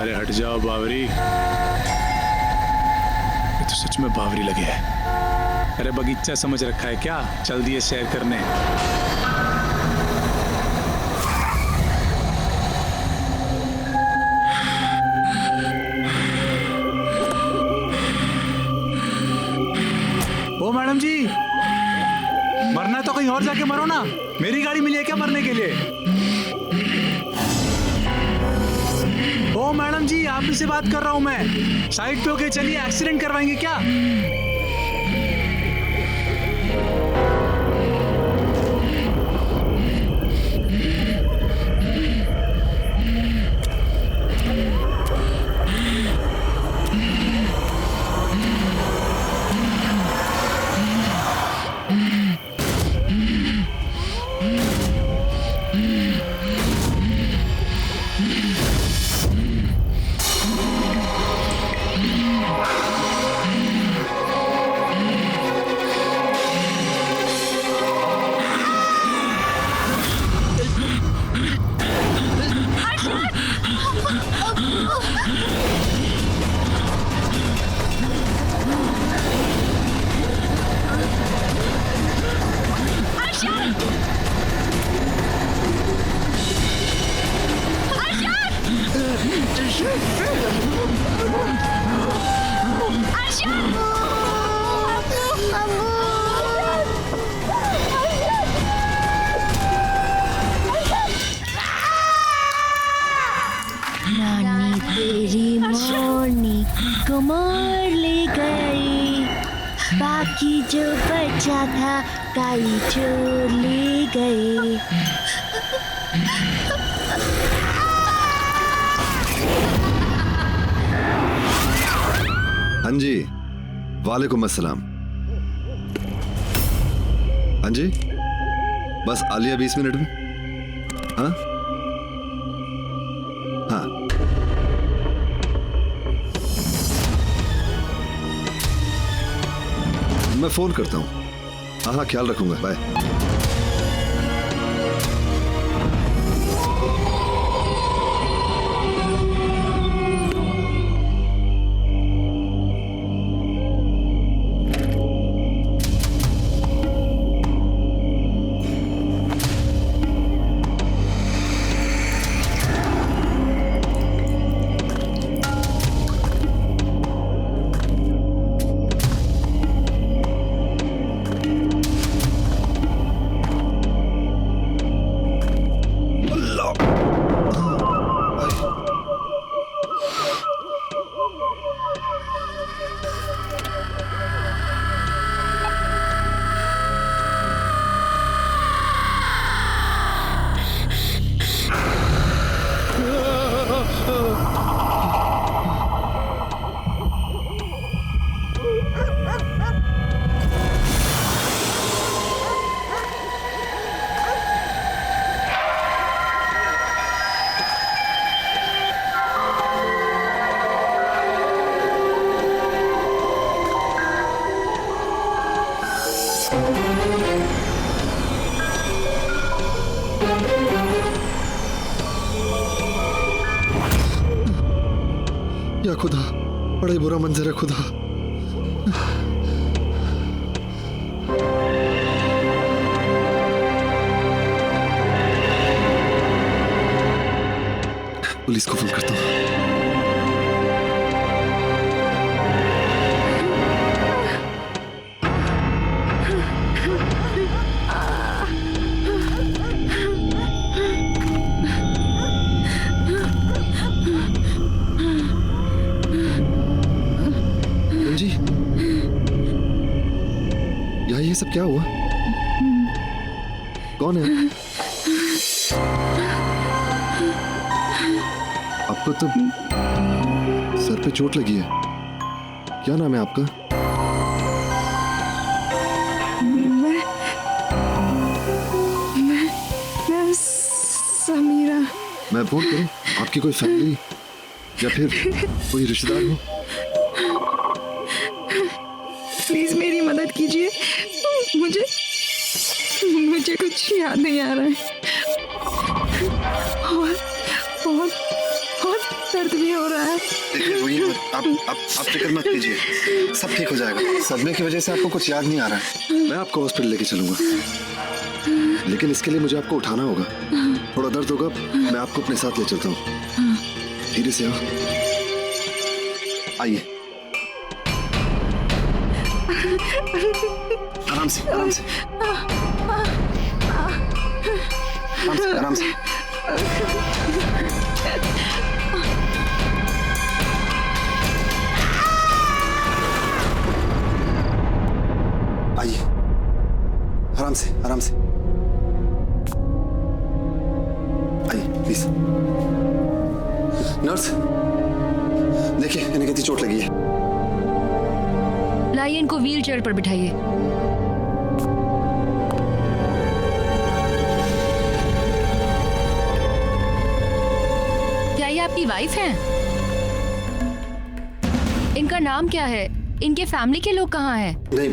अरे हट जाओ बावरी, ये तो सच में बावरी लगे है। अरे बगीचा समझ रखा है क्या? चल दिए सैर करने। ओ मैडम जी, मरना तो कहीं और जाके मरो ना, मेरी गाड़ी मिली है क्या मरने के लिए? ओ मैडम जी, आप ही से बात कर रहा हूं मैं। साइड पे होके चलिए, एक्सीडेंट करवाएंगे क्या? नानी तेरी मोरनी को मोर ले गई, बाकी जो बचा था काई चोर ले गए। हाँ जी, वालेकुम अस्सलाम। हाँ जी, बस आलिया 20 मिनट में। हाँ हाँ, मैं फोन करता हूँ। हाँ हाँ, ख्याल रखूंगा, बाय। या खुदा, बड़ा ही बुरा मंजर है खुदा। पुलिस को फोन करता हूँ। जी, यहाँ ये सब क्या हुआ? कौन है? आप आपको तो सर पे चोट लगी है। क्या नाम है आपका? मैं समीरा। मैं फोन करूं? आपकी कोई फैमिली या फिर कोई रिश्तेदार हो? प्लीज मेरी मदद कीजिए। मुझे कुछ याद नहीं आ रहा है और बहुत दर्द भी हो रहा है। देखिए रोइए मत, आप फिक्र मत कीजिए, सब ठीक हो जाएगा। सदमे की वजह से आपको कुछ याद नहीं आ रहा है। मैं आपको हॉस्पिटल लेके चलूंगा, लेकिन इसके लिए मुझे आपको उठाना होगा। थोड़ा दर्द होगा, मैं आपको अपने साथ ले चलता हूँ। धीरे से आओ, आइए। आराम से, आराम से, आराम से। आइए, आराम से, आराम से। आइए प्लीज। नर्स, देखिए इन्हें कितनी चोट लगी है। लाइए, इनको व्हील चेयर पर बिठाइए। क्या ये आपकी वाइफ हैं? इनका नाम क्या है? इनके फैमिली के लोग कहाँ हैं? नहीं,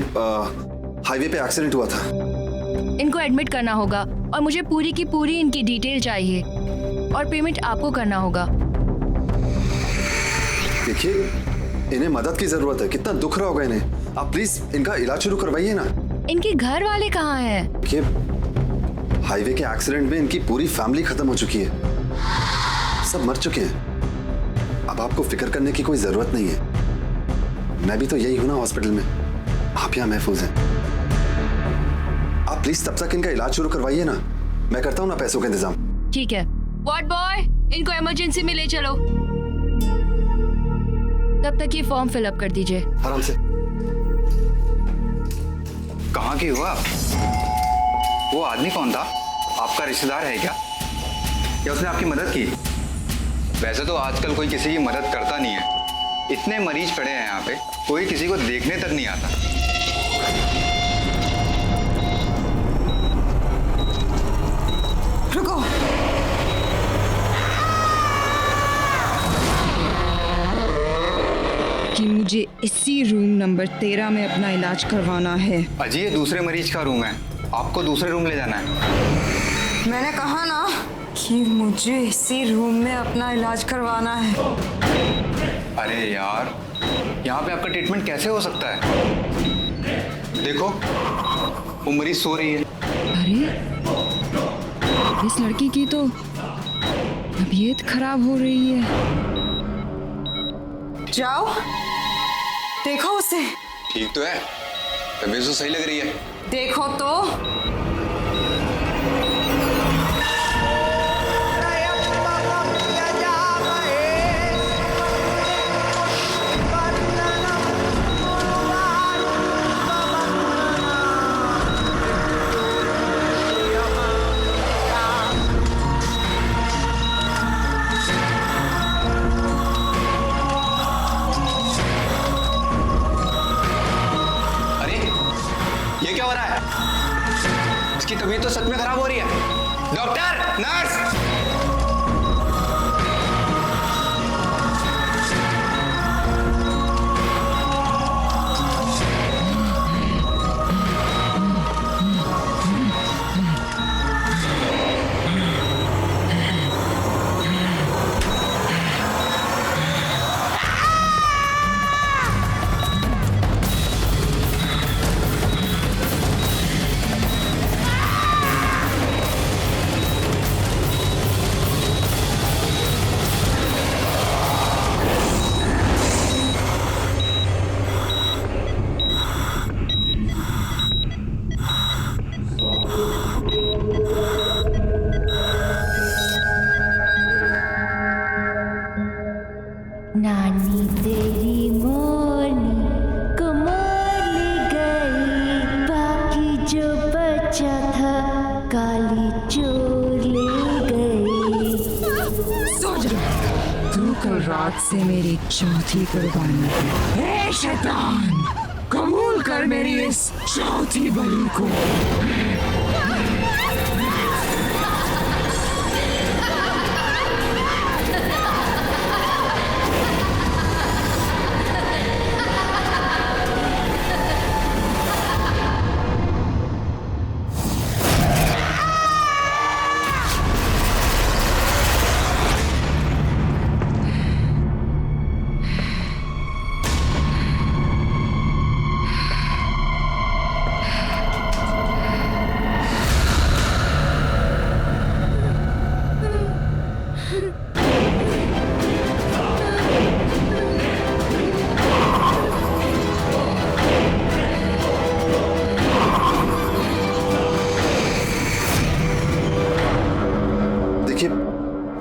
हाईवे पे एक्सीडेंट हुआ था। इनको एडमिट करना होगा और मुझे पूरी की पूरी इनकी डिटेल चाहिए और पेमेंट आपको करना होगा। देखिए, इन्हें मदद की जरूरत है। कितना दुख रहा होगा इन्हें। आप प्लीज इनका इलाज शुरू करवाइए ना। इनके घर वाले कहाँ हैं? देखिए, हाईवे के एक्सीडेंट में इनकी पूरी फैमिली खत्म हो चुकी है। सब मर चुके हैं। अब आपको फिक्र करने की कोई जरूरत नहीं है। मैं भी तो यही हूं ना हॉस्पिटल में। आप यहाँ महफूज हैं। आप प्लीज तब तक इनका इलाज शुरू करवाइए ना। मैं करता हूँ ना पैसों का इंतजाम। ठीक है। वार्ड बॉय, इनको इमरजेंसी में ले चलो। तब तक ये फॉर्म फिलअप कर दीजिए। आराम से। कहाँ की हुआ? वो आदमी कौन था? आपका रिश्तेदार है क्या? या उसने आपकी मदद की? वैसे तो आजकल कोई किसी की मदद करता नहीं है। इतने मरीज पड़े हैं यहाँ पे, कोई किसी को देखने तक नहीं आता। रुको। कि मुझे इसी रूम नंबर 13 में अपना इलाज करवाना है। अजी, ये दूसरे मरीज का रूम है, आपको दूसरे रूम ले जाना है। मैंने कहा ना कि मुझे इसी रूम में अपना इलाज करवाना है। अरे यार, यहाँ पे आपका ट्रीटमेंट कैसे हो सकता है? देखो, वो मरीज सो रही है। अरे, इस लड़की की तो तबीयत खराब हो रही है। जाओ, देखो उसे। ठीक तो है, तबीयत तो सही लग रही है। देखो तो। इसकी तबीयत तो सच में खराब हो रही है। Doctor, nurse! नानी तेरी मोरनी कमर ले गई, बाकी जो बचा था काली चोर ले गई। तू कल रात से मेरी चौथी कुर्बानी है। हे शैतान, कबूल कर मेरी इस चौथी बलि को।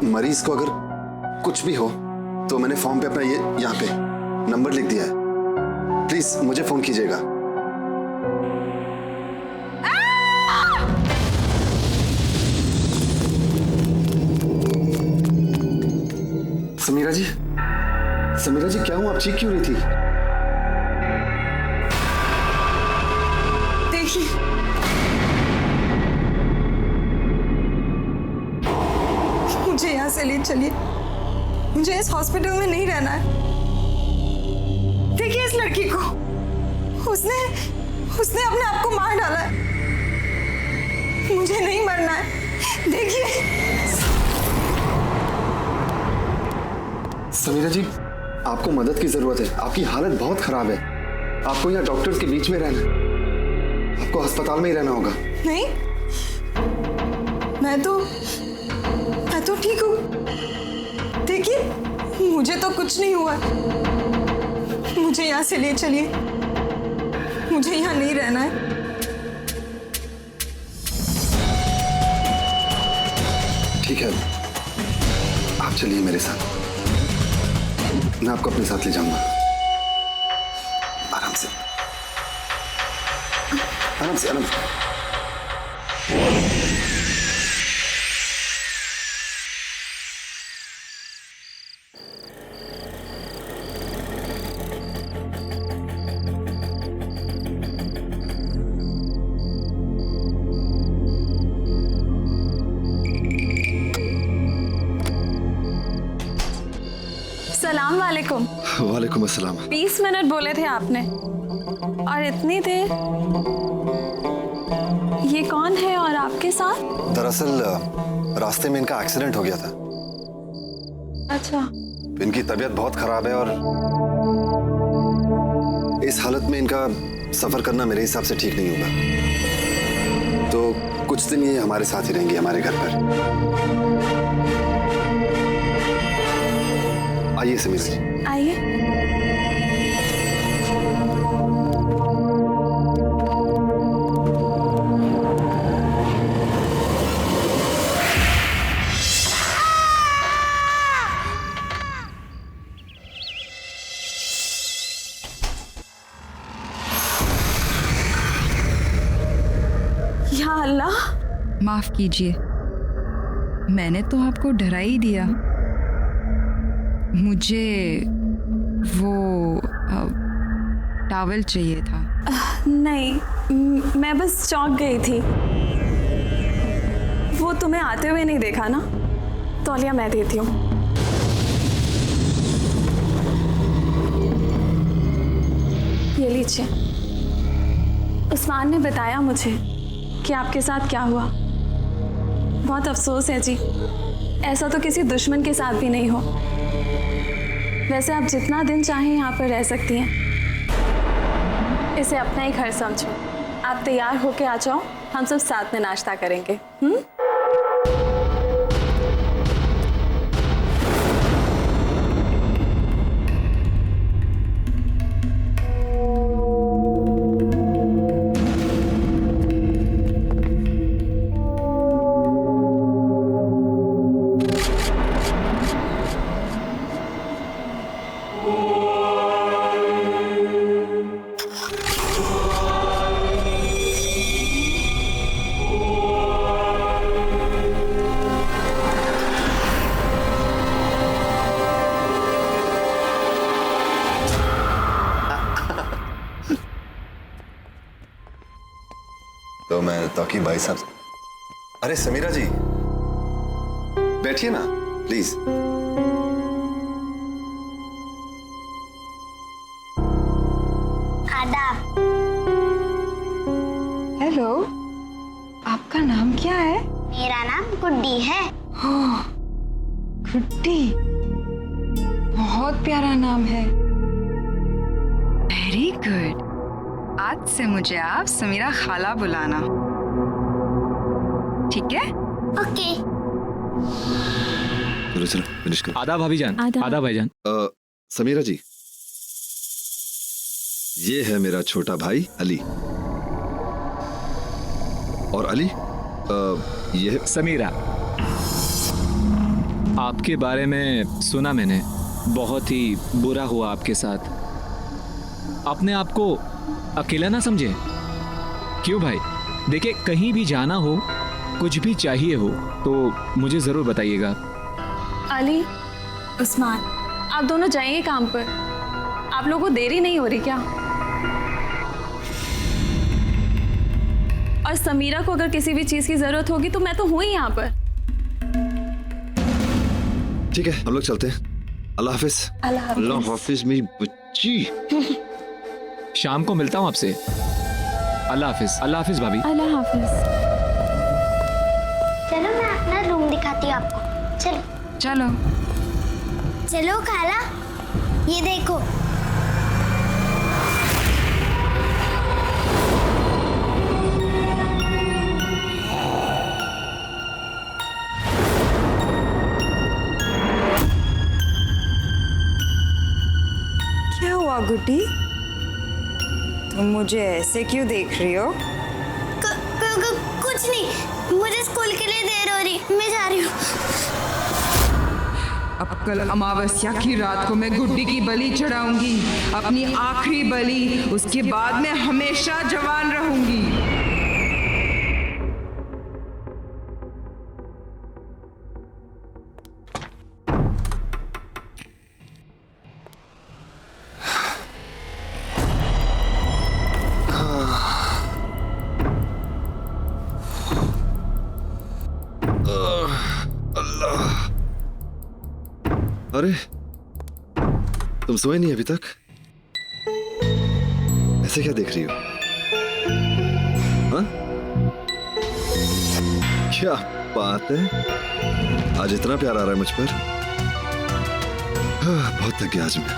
मरीज को अगर कुछ भी हो तो मैंने फॉर्म पे अपना ये यहाँ पे नंबर लिख दिया है, प्लीज मुझे फोन कीजिएगा। समीरा जी, समीरा जी क्या हुआ, आप चीख क्यों रही थी? देखिए, मुझे यहाँ से ले चलिए, मुझे इस हॉस्पिटल में नहीं रहना है। देखिए इस लड़की को, उसने अपने आप को मार डाला है। मुझे नहीं मरना है। देखिए समीरा जी, आपको मदद की जरूरत है, आपकी हालत बहुत खराब है, आपको यहाँ डॉक्टर्स के बीच में रहना है, आपको अस्पताल में ही रहना होगा। नहीं, मैं तो ठीक हूँ। देखिए मुझे तो कुछ नहीं हुआ, मुझे यहाँ से ले चलिए, मुझे यहाँ नहीं रहना है। ठीक है, आप चलिए मेरे साथ, मैं आपको अपने साथ ले जाऊंगा। आराम से, आराम से, आराम से। सलाम वालेकुम। वालेकुम अस्सलाम। 20 मिनट बोले थे आपने, और इतनी देर? ये कौन है और आपके साथ? दरअसल रास्ते में इनका एक्सीडेंट हो गया था। अच्छा। इनकी तबीयत बहुत खराब है और इस हालत में इनका सफर करना मेरे हिसाब से ठीक नहीं होगा, तो कुछ दिन ये हमारे साथ ही रहेंगे, हमारे घर पर। आइए समीरा जी, आइए। या अल्लाह, माफ कीजिए, मैंने तो आपको डरा ही दिया। मुझे वो टॉवल चाहिए था। नहीं, मैं बस चौंक गई थी। वो तुम्हें आते हुए नहीं देखा ना? तौलिया मैं देती हूँ। ये लीजिए। उस्मान ने बताया मुझे कि आपके साथ क्या हुआ। बहुत अफसोस है जी, ऐसा तो किसी दुश्मन के साथ भी नहीं हो। वैसे आप जितना दिन चाहें यहाँ पर रह सकती हैं, इसे अपना ही घर समझो। आप तैयार होके आ जाओ, हम सब साथ में नाश्ता करेंगे। तो मैं ताकि भाई साहब। अरे समीरा जी, बैठिए ना प्लीज। आदाब। हेलो, आपका नाम क्या है? मेरा नाम गुड्डी है। ओह, गुड्डी, बहुत प्यारा नाम है। Very good. आज से मुझे आप समीरा खाला बुलाना, ठीक है? ओके। चलो चलो फिनिश करो। आदा भाभी जान, आदाब। आदा भाईजान। समीरा जी, ये है मेरा छोटा भाई अली। और अली, ये है समीरा, आपके बारे में सुना मैंने, बहुत ही बुरा हुआ आपके साथ। अपने आप को अकेला ना समझे। क्यों भाई? देखिए, कहीं भी जाना हो, कुछ भी चाहिए हो तो मुझे जरूर बताइएगा। अली, उस्मान, आप दोनों जाइए काम पर। आप लोगों को देरी नहीं हो रही क्या? और समीरा को अगर किसी भी चीज की जरूरत होगी तो मैं तो हूं ही यहाँ पर। ठीक है, हम लोग चलते हैं। अल्लाह हाफिज। अल्लाह हाफिज मेरी बच्ची। शाम को मिलता हूँ आपसे। अल्लाह हाफिज। अल्लाह हाफिज भाभी। अल्लाह हाफिज। चलो मैं अपना रूम दिखाती हूँ आपको। चलो चलो। चलो खाला, ये देखो। क्या हुआ गुड्डी, तुम मुझे ऐसे क्यों देख रही हो? कुछ नहीं, मुझे स्कूल के लिए देर हो रही, मैं जा रही हूँ। अब कल अमावस्या की रात को मैं गुड्डी की बलि चढ़ाऊंगी, अपनी आखिरी बलि। उसके बाद मैं हमेशा जवान रहूंगी। अरे, तुम सोए नहीं अभी तक? ऐसे क्या देख रही हो? हाँ? क्या बात है, आज इतना प्यार आ रहा है मुझ पर। बहुत थक गया आज मैं।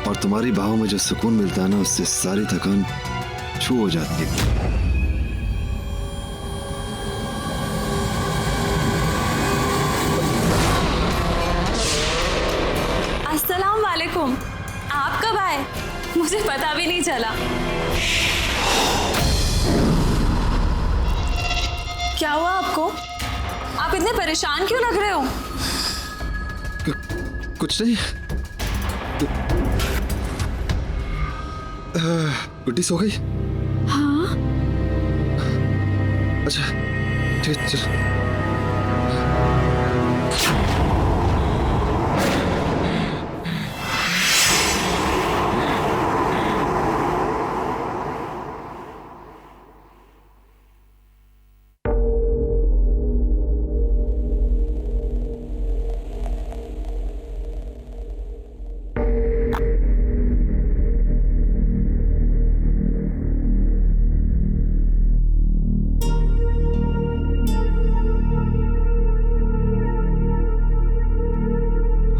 और तुम्हारी बाहों में जो सुकून मिलता है ना, उससे सारी थकान छू हो जाती है। अस्सलाम वालेकुम। आप कब आए? मुझे पता भी नहीं चला। क्या हुआ आपको? आप इतने परेशान क्यों लग रहे हो? कुछ नहीं। गुड्डी सो गई? हाँ। अच्छा ठीक है, चल।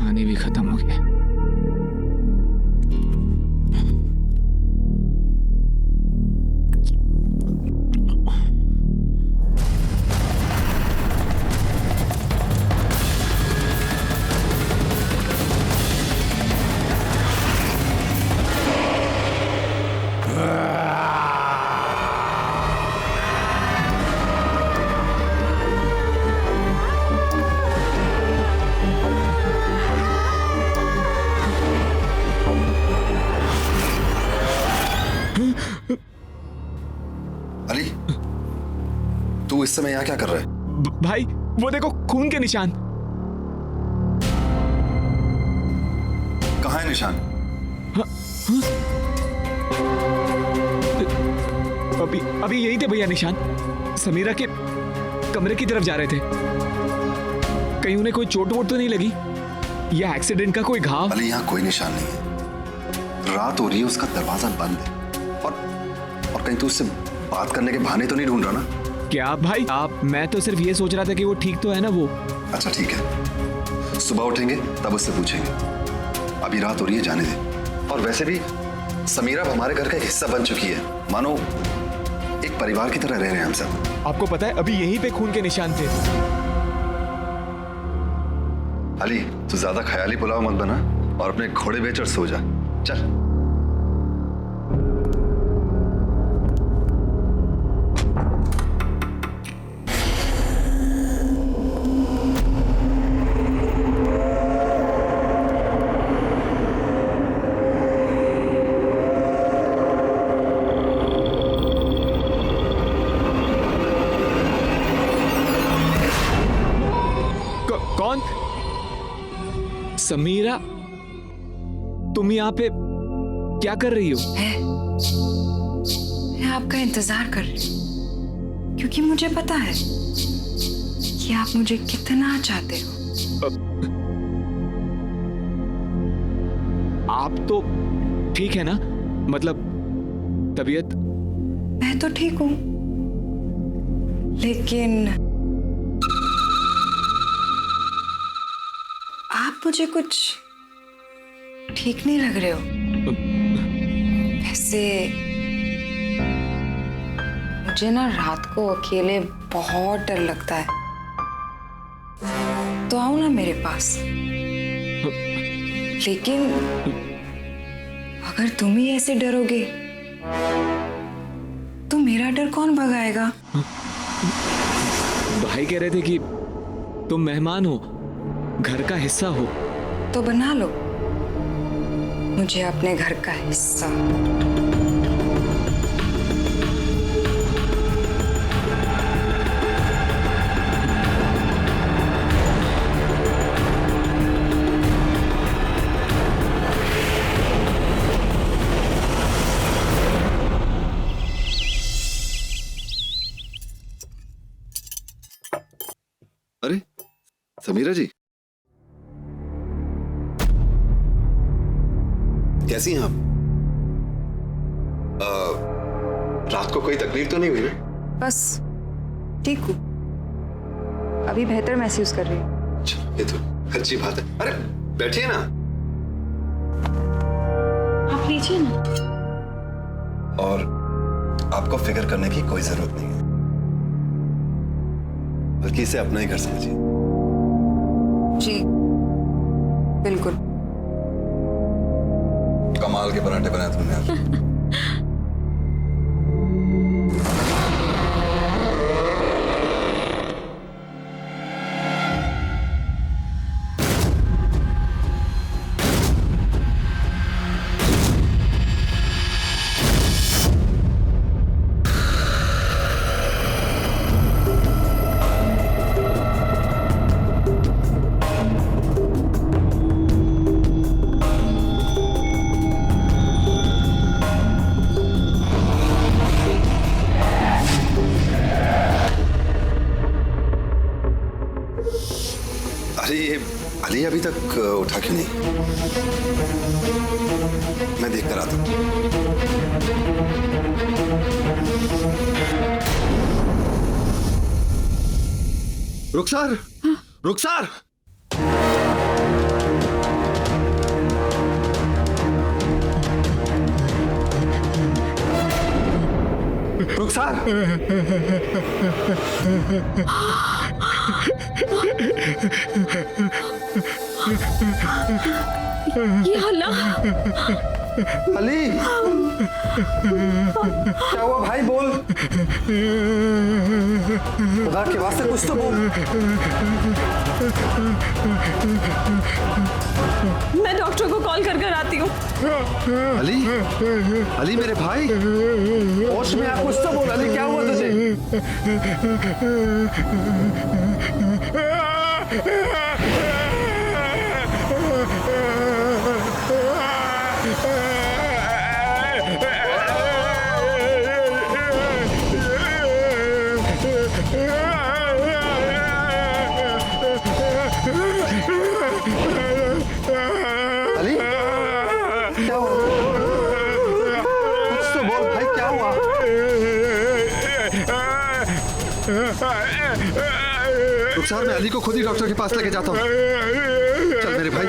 पानी भी खत्म हो गया। अली, तू इस समय यहाँ क्या कर रहा है? भाई, वो देखो खून के निशान। कहाँ है निशान? अभी अभी यही थे भैया निशान, समीरा के कमरे की तरफ जा रहे थे। कहीं उन्हें कोई चोट वोट तो नहीं लगी या एक्सीडेंट का कोई घाव? अली यहाँ कोई निशान नहीं है, रात हो रही है, उसका दरवाजा बंद है और कहीं तू उससे बात करने के बहाने तो नहीं ढूंढ रहा ना? क्या भाई आप, मैं तो सिर्फ ये सोच रहा था कि वो ठीक तो है ना वो। अच्छा ठीक है, सुबह उठेंगे तब उससे पूछेंगे, अभी रात हो रही है, जाने दे। और वैसे भी समीरा अब हमारे घर का एक हिस्सा बन चुकी है, मानो एक परिवार की तरह रह रहे हैं हम सब। आपको पता है अभी यहीं पे खून के निशान थे। अली तू ज्यादा ख्याली पुलाव मत बना और अपने घोड़े बेच और सो जा, चल। कौन? समीरा, तुम यहाँ पे क्या कर रही हो? मैं आपका इंतजार कर रही हूँ क्योंकि मुझे पता है कि आप मुझे कितना चाहते हो। आप तो ठीक है ना? मतलब तबीयत? मैं तो ठीक हूँ, लेकिन आप मुझे कुछ ठीक नहीं लग रहे हो। वैसे मुझे ना रात को अकेले बहुत डर लगता है, तो आओ ना मेरे पास। लेकिन अगर तुम ही ऐसे डरोगे तो मेरा डर कौन भगाएगा? भाई कह रहे थे कि तुम मेहमान हो, घर का हिस्सा हो। तो बना लो मुझे अपने घर का हिस्सा। अरे समीरा जी, कैसी हैं आप? रात को कोई तकलीफ तो नहीं हुई ना? बस ठीक हूँ, अभी बेहतर महसूस कर रही हूँ। अच्छा, ये तो अच्छी बात है। अरे बैठिए ना। आप लीजिए ना। और आपको फिक्र करने की कोई जरूरत नहीं है, बल्कि इसे अपना ही घर समझिए। जी बिल्कुल। कमाल के पराठे बनाए तुमने आज। अली अभी तक उठा क्यों नहीं? मैं देख कर आता हूं। रुखसार, रुखसार, रुखसार। ये हल्ला। अली, क्या हुआ भाई? बोल, खुदा के वास्ते कुछ तो बोल। मैं डॉक्टर को कॉल कर आती हूँ। अली, अली मेरे भाई, होश में आ, कुछ तो बोल। अली क्या हुआ तुझे? रुखसार, मैं अली को खुद ही डॉक्टर के पास लेके जाता हूँ। चल मेरे भाई।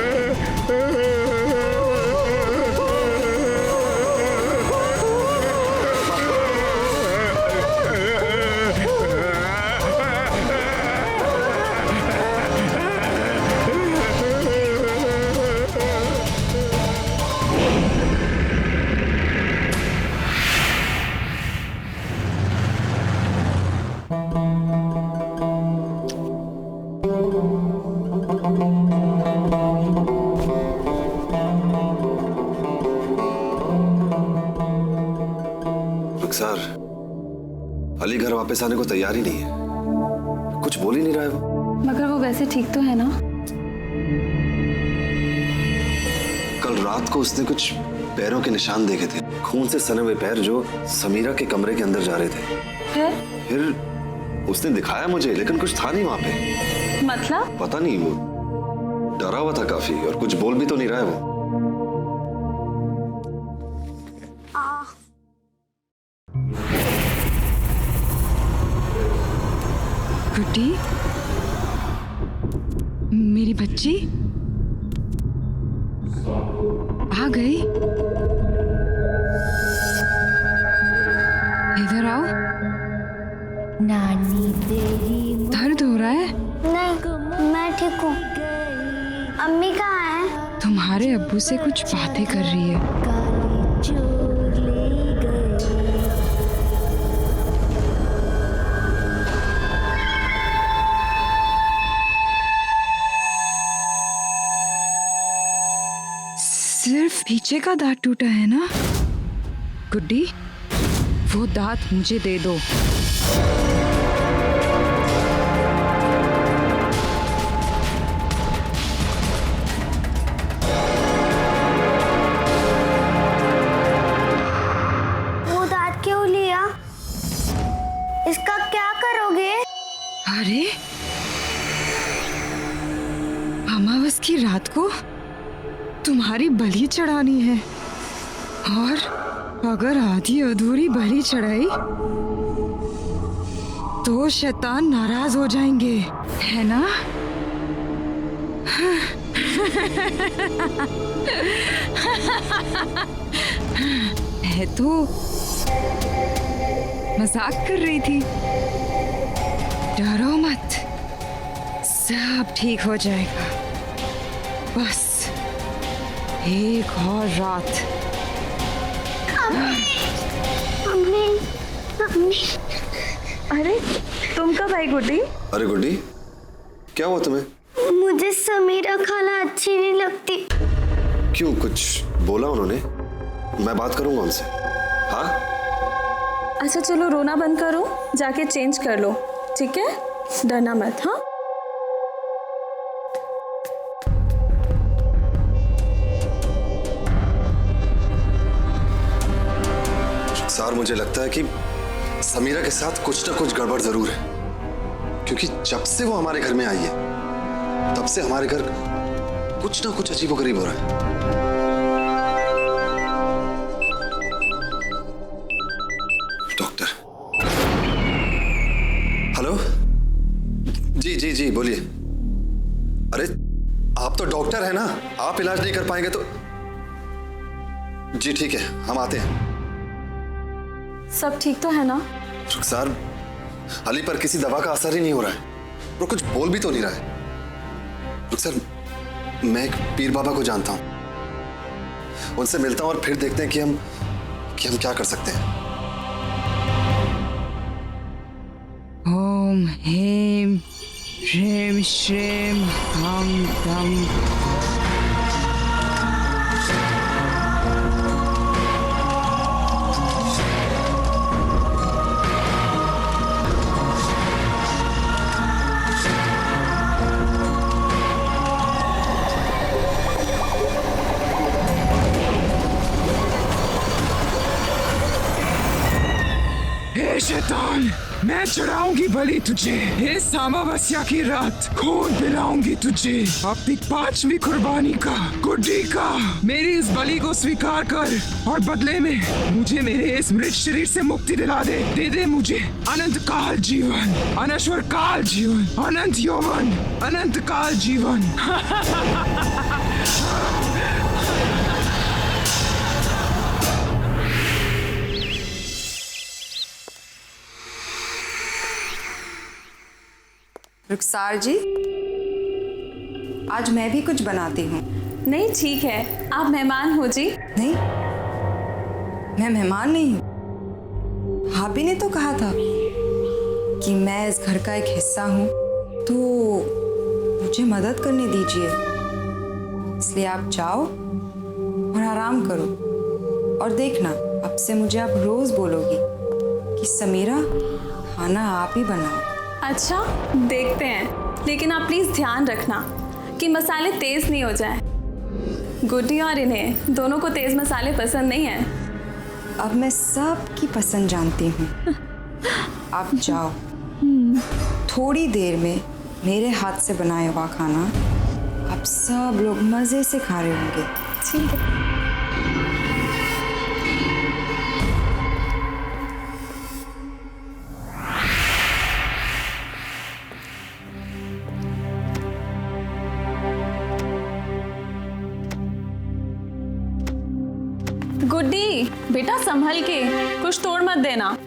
रुखसार, अली घर वापस आने को तैयार ही नहीं है, कुछ बोल ही नहीं रहा है वो। मगर वो वैसे ठीक तो है ना? कल रात को उसने कुछ पैरों के निशान देखे थे, खून से सने हुए पैर जो समीरा के कमरे के अंदर जा रहे थे। फिर उसने दिखाया मुझे, लेकिन कुछ था नहीं वहां पे। मतलब? पता नहीं, वो डरा हुआ था काफी और कुछ बोल भी तो नहीं रहा है वो। गुड्डी, मेरी बच्ची आ गई। इधर आओ। नानी तेरी दर्द हो रहा है? नहीं, मैं ठीक हूँ। अम्मी कहाँ है? तुम्हारे अब्बू से कुछ बातें कर रही है। सिर्फ पीछे का दांत टूटा है ना? गुड्डी, वो दांत मुझे दे दो। वो दांत क्यों लिया? इसका क्या करोगे? अरे, अमावस की रात को तुम्हारी बलि चढ़ानी है, और अगर आधी अधूरी बलि चढ़ाई तो शैतान नाराज हो जाएंगे, है ना? है तो मजाक कर रही थी। डरो मत, सब ठीक हो जाएगा। बस एक और रात। अम्मी, अम्मी। अरे तुम कब आई गुड्डी? अरे गुड्डी, क्या हुआ तुम्हें? मुझे समीरा खाला अच्छी नहीं लगती। क्यों, कुछ बोला उन्होंने? मैं बात करूंगा उनसे। हाँ अच्छा चलो रोना बंद करो, जाके चेंज कर लो, ठीक है? डरना मत। हाँ सर, मुझे लगता है कि समीरा के साथ कुछ ना कुछ गड़बड़ जरूर है, क्योंकि जब से वो हमारे घर में आई है तब से हमारे घर कुछ ना कुछ अजीबोगरीब हो रहा है। Doctor, hello. जी जी जी, बोलिए। अरे आप तो डॉक्टर है ना, आप इलाज नहीं कर पाएंगे तो? जी ठीक है, हम आते हैं। सब ठीक तो है ना? रुखसार, अली पर किसी दवा का असर ही नहीं हो रहा है, वो कुछ बोल भी तो नहीं रहा है। रुखसार, मैं एक पीर बाबा को जानता हूं, उनसे मिलता हूं और फिर देखते हैं कि हम क्या कर सकते हैं। ओम हेम ह्रीम श्रीम हम दम। हे शैतान, मैं चढ़ाऊंगी बलि तुझे, इस अमावस्या की रात खून पिलाऊंगी तुझे अपनी 5वीं कुर्बानी का, गुड्डी का। मेरी इस बलि को स्वीकार कर और बदले में मुझे मेरे इस मृत शरीर से मुक्ति दिला दे दे मुझे अनंत काल जीवन, अनश्वर काल जीवन, अनंत यौवन, अनंत काल जीवन। रुखसार जी, आज मैं भी कुछ बनाती हूँ। नहीं ठीक है, आप मेहमान हो जी। नहीं, मैं मेहमान नहीं हूँ। भाभी ने तो कहा था कि मैं इस घर का एक हिस्सा हूँ, तो मुझे मदद करने दीजिए। इसलिए आप जाओ और आराम करो, और देखना अब से मुझे आप रोज बोलोगी कि समीरा खाना आप ही बनाओ। अच्छा देखते हैं, लेकिन आप प्लीज ध्यान रखना कि मसाले तेज नहीं हो जाए। गुड्डी और इन्हें दोनों को तेज मसाले पसंद नहीं है। अब मैं सबकी पसंद जानती हूँ। आप जाओ, थोड़ी देर में मेरे हाथ से बनाया हुआ खाना आप सब लोग मजे से खा रहे होंगे। ठीक है। गुड्डी बेटा संभल के, कुछ तोड़ मत देना।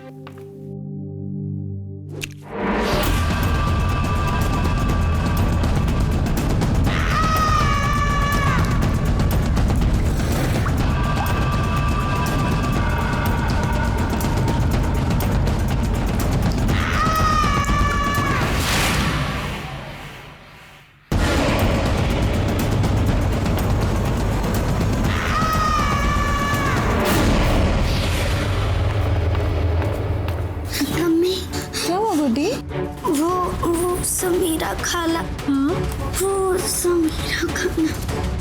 वो समीरा खाला। हाँ वो समीरा खाना।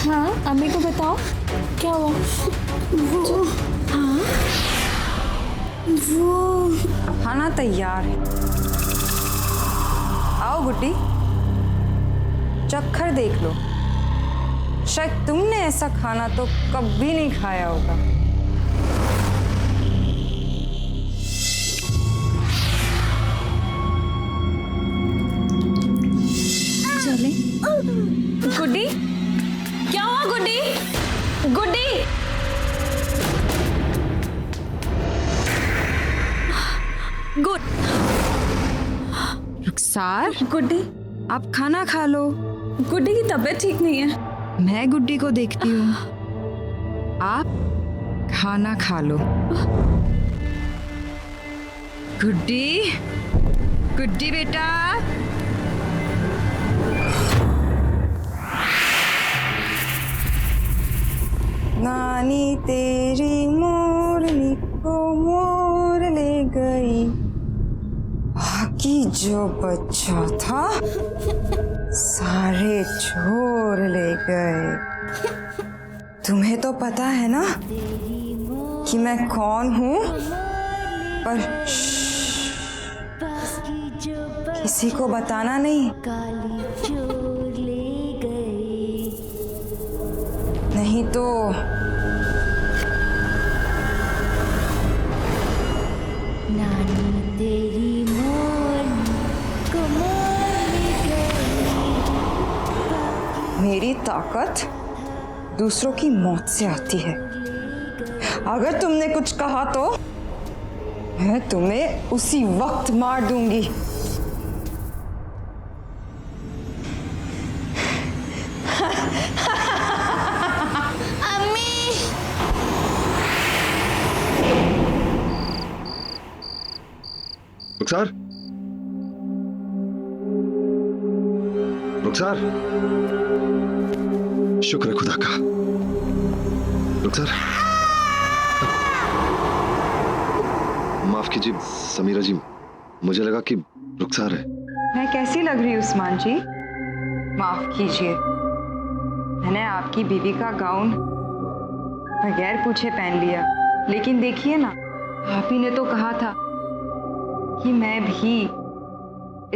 हाँ अम्मी को बताओ क्या हुआ। वो हाँ वो खाना तैयार है, आओ गुड्डी, चक्कर देख लो। शायद तुमने ऐसा खाना तो कभी नहीं खाया होगा। चले। गुड्डी क्या हुआ गुड्डी? गुड्डी गुड। रुखसार, गुड्डी आप खाना खा लो। गुड्डी की तबीयत ठीक नहीं है। मैं गुड्डी को देखती हूँ, आप खाना खा लो। गुड्डी, गुड्डी बेटा। नानी तेरी मोरनी को मोर ले गई, बाकी जो बच्चा था सारे छोड़ ले गए। तुम्हें तो पता है ना कि मैं कौन हूँ, पर किसी को बताना नहीं, नहीं तो नानी तेरी मेरी ताकत दूसरों की मौत से आती है। अगर तुमने कुछ कहा तो मैं तुम्हें उसी वक्त मार दूंगी। अम्मी रुखसार, रुखसार, शुक्र है खुदा का। रुखसार, माफ कीजिए समीरा जी, मुझे लगा कि रुखसार है। मैं कैसी लग रही हूँ उस्मान जी? माफ कीजिए, मैंने आपकी बीवी का गाउन बगैर पूछे पहन लिया। लेकिन देखिए ना, आप ही ने तो कहा था कि मैं भी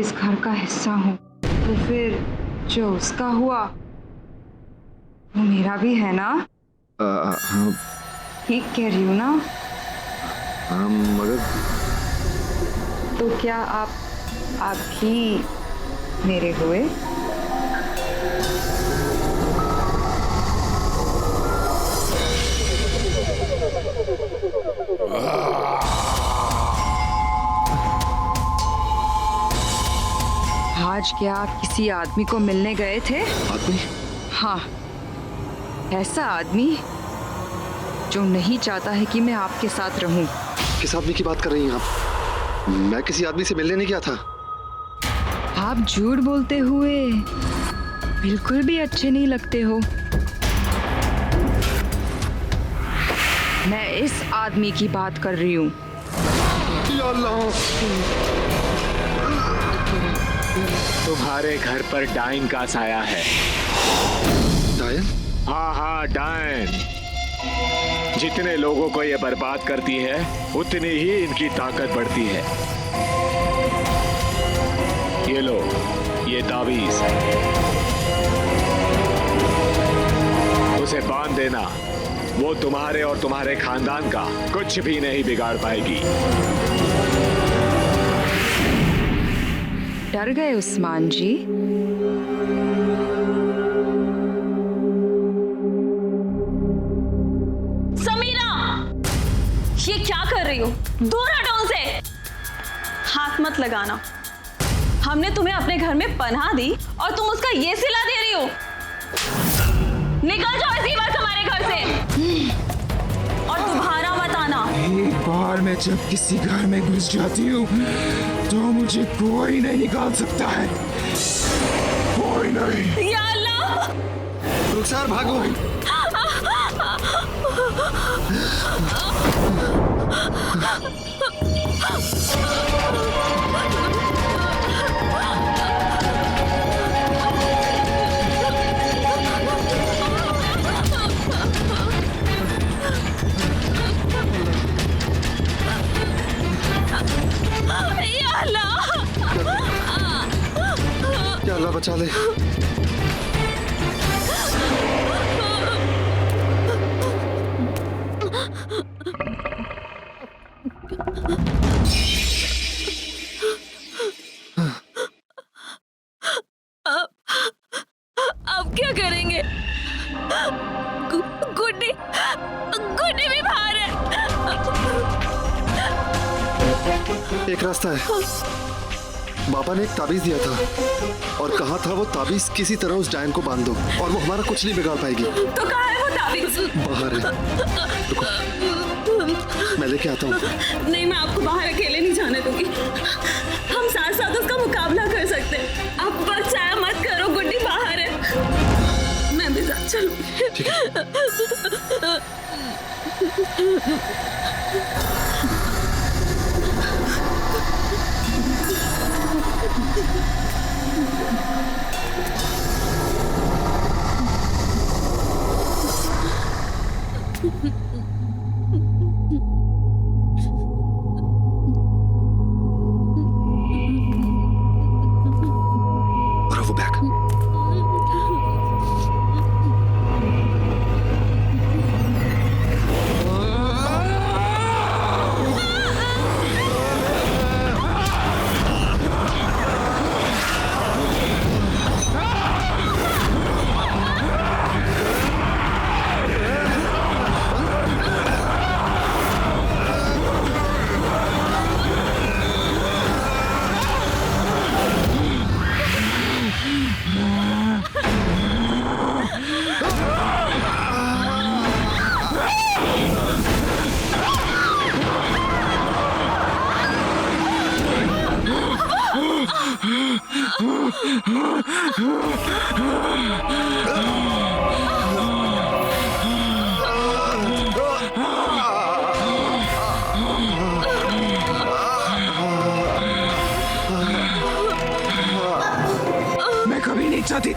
इस घर का हिस्सा हूँ, तो फिर जो उसका हुआ वो मेरा भी है ना? हाँ ठीक कह रही हूँ ना? हाँ, मगर तो क्या आप भी मेरे हुए? आज क्या आप किसी आदमी को मिलने गए थे? आदमी? हाँ, ऐसा आदमी जो नहीं चाहता है कि मैं आपके साथ रहूं। किस आदमी की बात कर रही हैं आप? मैं किसी आदमी से मिलने नहीं गया था। आप झूठ बोलते हुए बिल्कुल भी अच्छे नहीं लगते हो। मैं इस आदमी की बात कर रही हूँ। या अल्लाह! तुम्हारे घर पर डाइन का साया है। डायन? हाँ हाँ, डाइन। जितने लोगों को ये बर्बाद करती है उतनी ही इनकी ताकत बढ़ती है। ये लो, ये ताबीज, उसे बांध देना। वो तुम्हारे और तुम्हारे खानदान का कुछ भी नहीं बिगाड़ पाएगी। डर गए उस्मान जी? समीरा, ये क्या कर रही हो? दूर हटो उनसे। हाथ मत लगाना। हमने तुम्हें अपने घर में पनाह दी और तुम उसका ये सिला दे रही हो। निकल जाओ इसी वक्त हमारे घर से, और तुम्हारा मत आना। एक बार मैं जब किसी घर में घुस जाती हूँ तो मुझे कोई नहीं निकाल सकता है, कोई नहीं। या अल्लाह! रुखसार भागो! या अल्लाह बचा ले। अब क्या करेंगे? गुड्डी भी बाहर है। एक रास्ता है। बाबा ने एक ताबीज दिया था और कहा था वो ताबीज किसी तरह उस डायन को बांध दो और वो हमारा कुछ नहीं बिगाड़ पाएगी। तो कहाँ है वो ताबीज? बाहर है। रुको, मैं लेके आता हूँ। नहीं, मैं आपको बाहर अकेले नहीं जाने दूंगी। हम साथ साथ उसका मुकाबला कर सकते हैं। आप वक्त जाया मत करो, गुड्डी बाहर है। मैं भी साथ चलूंगी। ठीक है। और वो बैग।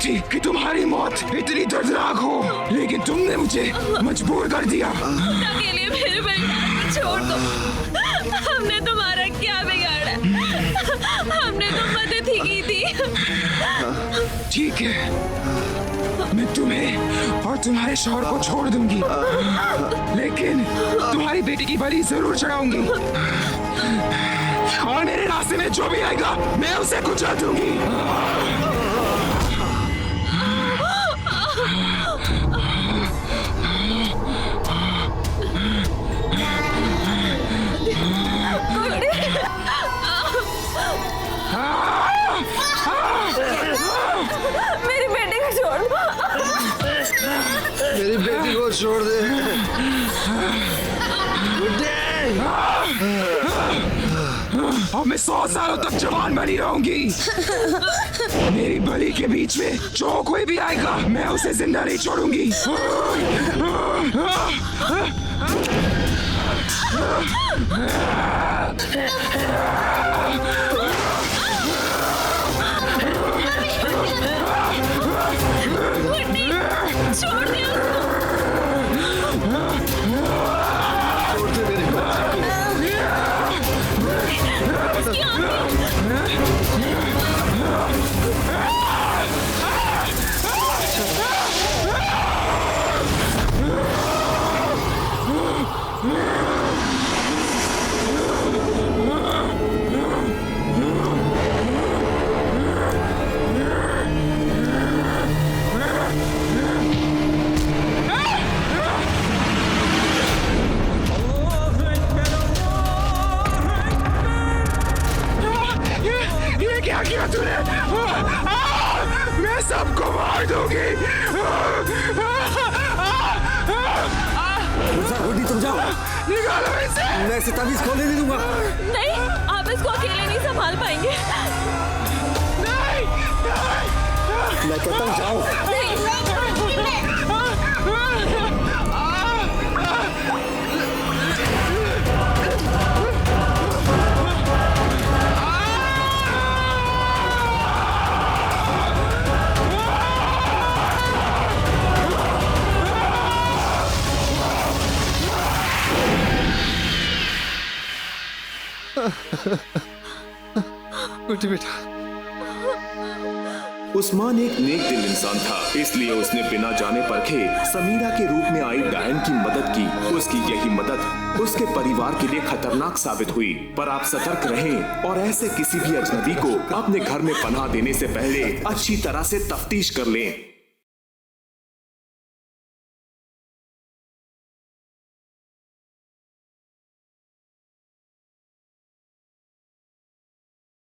थी कि तुम्हारी मौत इतनी दर्दनाक हो, लेकिन तुमने मुझे मजबूर कर दिया। अकेले मेरे बेटा को छोड़ दो। हमने तुम्हारा क्या बिगाड़ा? हमने तो मदद ही की थी। ठीक है, मैं तुम्हें और तुम्हारे शौहर को छोड़ दूंगी, लेकिन तुम्हारी बेटी की बलि जरूर चढ़ाऊंगी और मेरे रास्ते में जो भी आएगा मैं उसे कुचल दूंगी। मेरी बेटी को छोड़ दो। मेरी बेटी को छोड़ दे। अब मैं 100 सालों तक जवान बनी रहूंगी। मेरी बलि के बीच में जो कोई भी आएगा मैं उसे जिंदा नहीं छोड़ूंगी। छोड़ दिया क्या किया तूने? मैं सबको मार दूंगी। तुम जाओ, निकालो इसे। मैं इसे ताबीज खोलने नहीं दूंगा। नहीं, आप इसको अकेले नहीं संभाल पाएंगे। नहीं, मैं कहता हूँ जाओ। बेटा, उस्मान एक नेक दिल इंसान था, इसलिए उसने बिना जाने परखे समीरा के रूप में आई डायन की मदद की। उसकी यही मदद उसके परिवार के लिए खतरनाक साबित हुई। पर आप सतर्क रहें और ऐसे किसी भी अजनबी को अपने घर में पनाह देने से पहले अच्छी तरह से तफ्तीश कर लें।